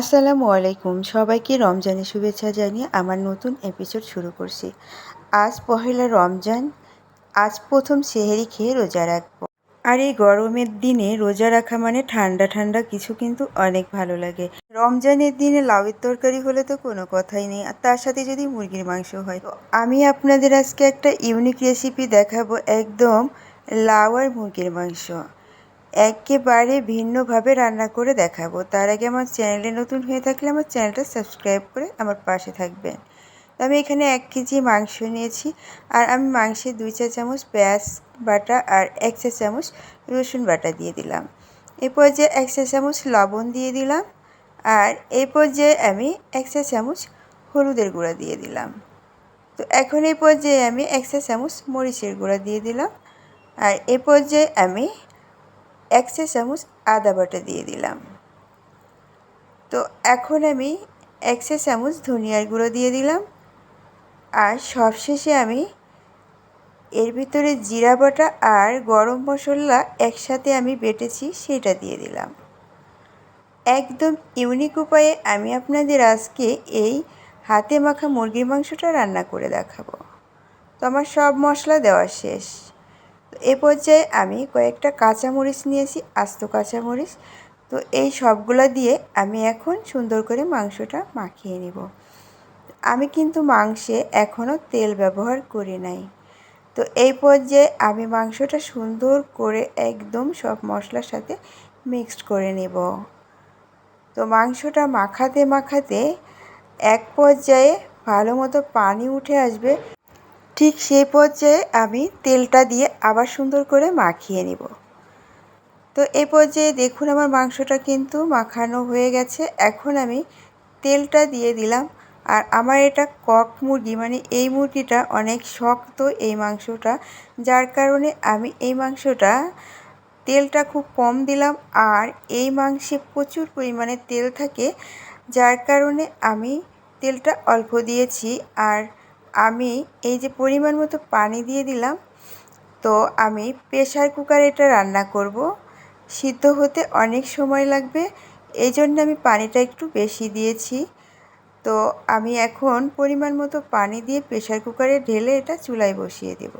আসসালামু আলাইকুম। সবাইকে রমজানের শুভেচ্ছা জানিয়ে আমার নতুন এপিসোড শুরু করছি। আজ পহেলা রমজান। আজ প্রথম সেহরি খেয়ে রোজা রাখবো। আর এই গরমের দিনে রোজা রাখা মানে ঠান্ডা ঠান্ডা কিছু কিন্তু অনেক ভালো লাগে। রমজানের দিনে লাউয়ের তরকারি হলে তো কোনো কথাই নেই, আর তার সাথে যদি মুরগির মাংস হয়। তো আমি আপনাদের আজকে একটা ইউনিক রেসিপি দেখাবো, একদম লাউ আর মুরগির মাংস একেবারে ভিন্নভাবে রান্না করে দেখাবো। তার আগে আমার চ্যানেলে নতুন হয়ে থাকলে আমার চ্যানেলটা সাবস্ক্রাইব করে আমার পাশে থাকবেন। তো আমি এখানে 1 কেজি মাংস নিয়েছি, আর আমি মাংসে 2 চা চামচ পেঁয়াজ বাটা আর 1 চা চামচ রসুন বাটা দিয়ে দিলাম। এই পর্যায়ে 1 চা চামচ লবণ দিয়ে দিলাম, আর এই পর্যায়ে আমি 1 চা চামচ হলুদের গুঁড়া দিয়ে দিলাম। তো এখন এই পর্যায়ে আমি 1 চা চামচ মরিচের গুঁড়া দিয়ে দিলাম, আর এই পর্যায়ে আমি 1 চা চামচ আদা বাটা দিয়ে দিলাম। তো এখন আমি 1 চা চামচ ধনিয়ার গুঁড়ো দিয়ে দিলাম, আর সবশেষে আমি এর ভিতরে জিরা বাটা আর গরম মশলা একসাথে আমি বেটেছি সেটা দিয়ে দিলাম। একদম ইউনিক উপায়ে আমি আপনাদের আজকে এই হাতে মাখা মুরগির মাংসটা রান্না করে দেখাবো। তো আমার সব মশলা দেওয়া শেষ। তো এ পর্যায়ে আমি কয়েকটা কাঁচামরিচ নিয়েছি, আস্ত কাঁচামরিচ। তো এই সবগুলা দিয়ে আমি এখন সুন্দর করে মাংসটা মাখিয়ে নেব। আমি কিন্তু মাংসে এখনও তেল ব্যবহার করি নাই। তো এই পর্যায়ে আমি মাংসটা সুন্দর করে একদম সব মশলার সাথে মিক্সড করে নেব। তো মাংসটা মাখাতে মাখাতে এক পর্যায়ে ভালো মতো পানি উঠে আসবে। ঠিক সেই পর্যায়ে আমি তেলটা দিয়ে আবার সুন্দর করে মাখিয়ে নেব। তো এই পর্যায়ে দেখুন আমার মাংসটা কিন্তু মাখানো হয়ে গেছে। এখন আমি তেলটা দিয়ে দিলাম, আর আমার এটা কক মুরগি, মানে এই মুরগিটা অনেক শক্ত এই মাংসটা, যার কারণে আমি এই মাংসটা তেলটা খুব কম দিলাম। আর এই মাংসে প্রচুর পরিমাণে তেল থাকে, যার কারণে আমি তেলটা অল্প দিয়েছি। আর আমি এই যে পরিমাণ মতো পানি দিয়ে দিলাম। তো আমি প্রেসার কুকারে এটা রান্না করব, সিদ্ধ হতে অনেক সময় লাগবে, এই জন্য আমি পানিটা একটু বেশি দিয়েছি। তো আমি এখন পরিমাণ মতো পানি দিয়ে প্রেসার কুকারে ঢেলে এটা চুলায় বসিয়ে দেব।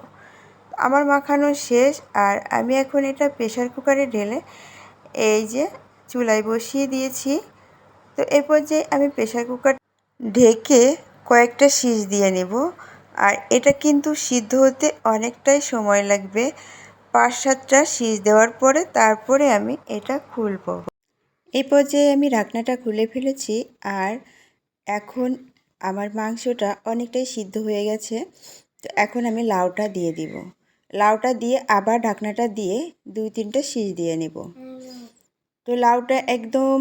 আমার মাখানো শেষ, আর আমি এখন এটা প্রেসার কুকারে ঢেলে এই যে চুলায় বসিয়ে দিয়েছি। তো এই পর্যায়ে আমি প্রেসার কুকার ঢেকে কয়েকটা সিজ দিয়ে নেব। আর এটা কিন্তু সিদ্ধ হতে অনেকটাই সময় লাগবে, 5-7টা সিজ দেওয়ার পরে তারপরে আমি এটা খুলব। এই পর্যায়ে আমি ঢাকনাটা খুলে ফেলেছি, আর এখন আমার মাংসটা অনেকটাই সিদ্ধ হয়ে গেছে। তো এখন আমি লাউটা দিয়ে দিব। লাউটা দিয়ে আবার ঢাকনাটা দিয়ে 2-3টা সিজ দিয়ে নেব। তো লাউটা একদম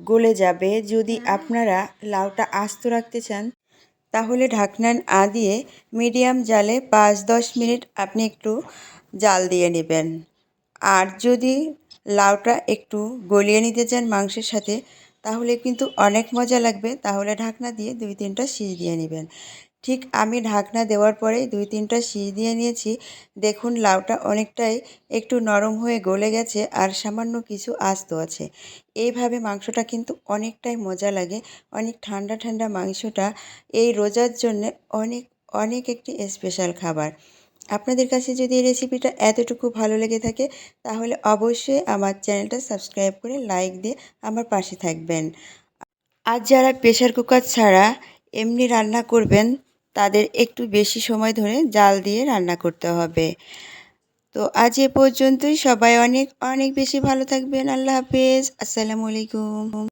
গলে যাবে। যদি আপনারা লাউটা আস্ত রাখতে চান তাহলে ঢাকনা না দিয়ে মিডিয়াম জালে 5-10 মিনিট আপনি একটু জাল দিয়ে নেবেন। আর যদি লাউটা একটু গলিয়ে নিতে চান মাংসের সাথে, তাহলে কিন্তু অনেক মজা লাগবে। তাহলে ঢাকনা দিয়ে 2-3টা সিজ দিয়ে নেবেন। ঠিক আমি ঢাকনা দেওয়ার পরে 2-3টা সিজ দিয়ে নিয়েছি। দেখুন লাউটা অনেকটাই একটু নরম হয়ে গলে গেছে, আর সামান্য কিছু আস্ত আছে। এইভাবে মাংসটা কিন্তু অনেকটাই মজা লাগে। অনেক ঠান্ডা ঠান্ডা মাংসটা এই রোজার জন্যে অনেক অনেক একটি স্পেশাল খাবার। আপনাদের কাছে যদি এই রেসিপিটা এতটুকু ভালো লেগে থাকে তাহলে অবশ্যই আমার চ্যানেলটা সাবস্ক্রাইব করে লাইক দিয়ে আমার পাশে থাকবেন। আর যারা প্রেসার কুকার ছাড়া এমনি রান্না করবেন তাদের একটু বেশি সময় ধরে জাল দিয়ে রান্না করতে হবে। তো আজ এ পর্যন্তই। সবাই অনেক অনেক বেশি ভালো থাকবেন। আল্লাহ হাফেজ। আসসালামু আলাইকুম।